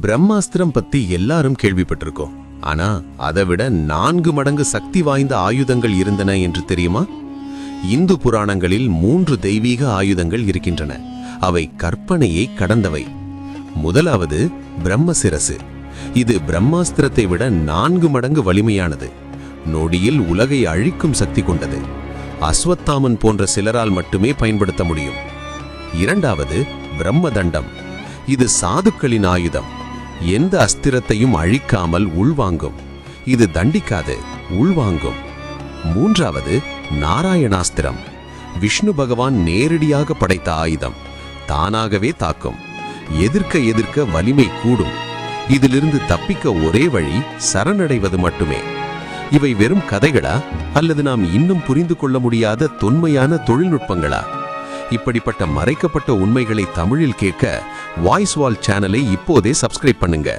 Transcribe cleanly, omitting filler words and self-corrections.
பிரம்மாஸ்திரம் பத்தி எல்லாரும் கேள்விப்பட்டிருக்கோம். ஆனா அதை விட 4 மடங்கு சக்தி வாய்ந்த ஆயுதங்கள் இருந்தன என்று தெரியுமா? இந்து புராணங்களில் 3 தெய்வீக ஆயுதங்கள் இருக்கின்றன. அவை கற்பனையை கடந்தவை. முதலாவது பிரம்மசிரசு. இது பிரம்மாஸ்திரத்தை விட 4 மடங்கு வலிமையானது. நொடியில் உலகை அழிக்கும் சக்தி கொண்டது. அஸ்வத்தாமன் போன்ற சிலரால் மட்டுமே பயன்படுத்த முடியும். இரண்டாவது பிரம்மதண்டம். இது சாதுக்களின் ஆயுதம். எந்த அஸ்திரத்தையும் அழிக்காமல் உள்வாங்கும். இது தண்டிக்காது, உள்வாங்கும். மூன்றாவது நாராயணாஸ்திரம். விஷ்ணு பகவான் நேரடியாக படைத்த ஆயுதம். தானாகவே தாக்கும். எதிர்க்க வலிமை கூடும். இதிலிருந்து தப்பிக்க ஒரே வழி சரணடைவது மட்டுமே. இவை வெறும் கதைகளா அல்லது நாம் இன்னும் புரிந்து கொள்ள முடியாத தொன்மையான தொழில்நுட்பங்களா? இப்படிப்பட்ட மறைக்கப்பட்ட உண்மைகளை தமிழில் கேட்க வாய்ஸ் வால் சேனலை இப்போதே சப்ஸ்கிரைப் பண்ணுங்க.